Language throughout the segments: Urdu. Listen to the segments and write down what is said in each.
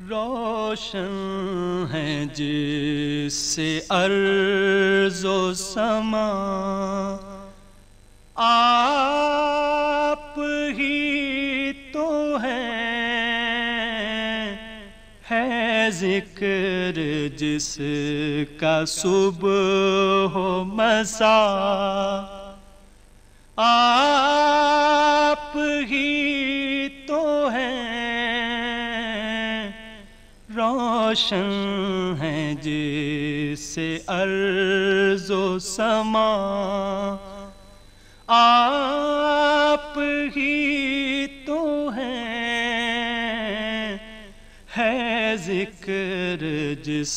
روشن ہے جس سے ارض و سما، آپ ہی تو ہے ذکر جس کا صبح و مساء، آپ ہی تو روشن ہے جس سے ارض و سما، آپ ہی تو ہے ذکر جس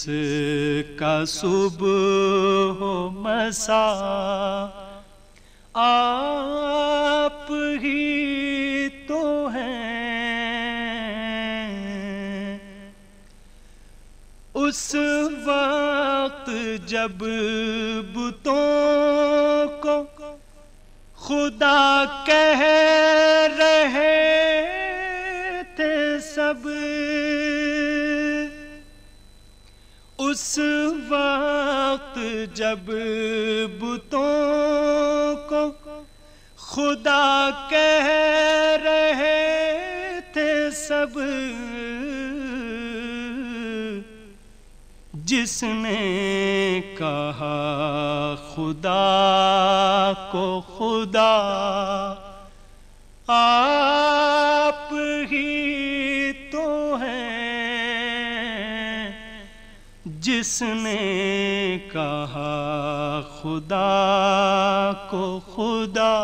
کا صبح و مساء، آپ ہی تو اس وقت جب بتوں کو خدا کہہ رہے تھے سب، اس وقت جب بتوں کو خدا کہہ رہے تھے سب، جس نے کہا خدا کو خدا، آپ ہی تو جس نے کہا خدا کو خدا،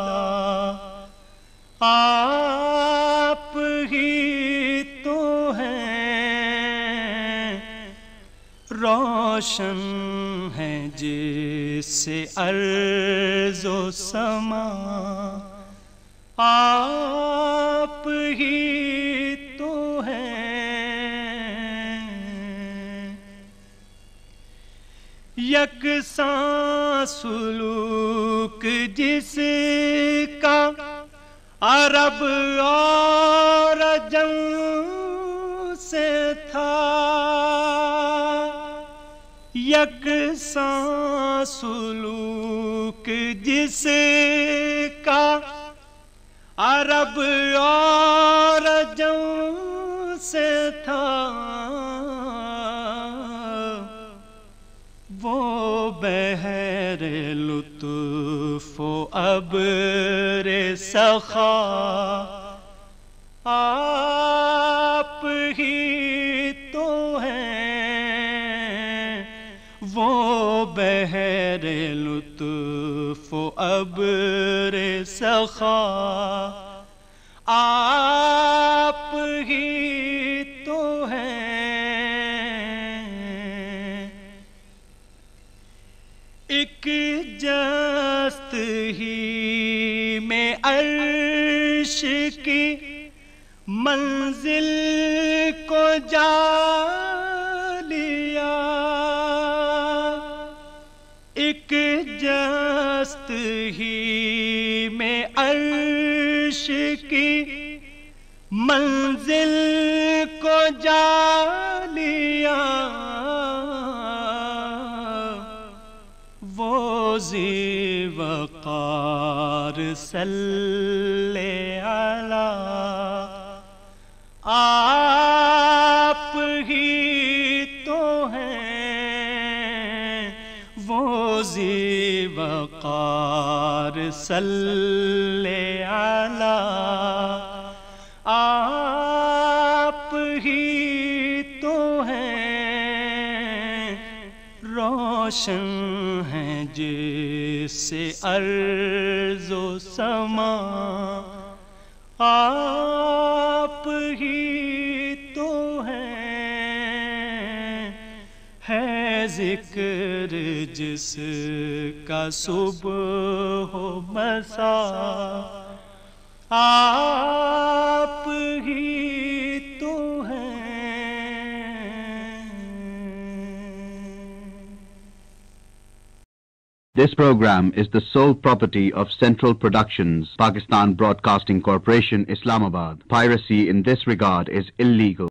آپ ہی تو روشن ہے جس سے ارض و سما، آپ ہی تو یکساں سلوک جس کا عرب اور عجم سے تھا، یکساں سلوک جس کا عرب اور عجم سے تھا، وہ بحر لطف و ابر سخا، آپ ہی تو وہ بحر لطف و ابر سخا، آپ ہی تو ایک جست ہی میں عرش کی منزل کو جا لیا، ایک جست ہی میں عرش کی منزل کو جا لیا، وہ ذی وقار صلی علی، آپ ہی تو وہ ذی وقار صلی علی، آپ ہی تو روشن ہے جس سے ارض و سما، آپ ہی تو ہے ذکر جس کا صبح و مساء، آپ ہی تو This program is the sole property of Central Productions, Pakistan Broadcasting Corporation, Islamabad. Piracy in this regard is illegal.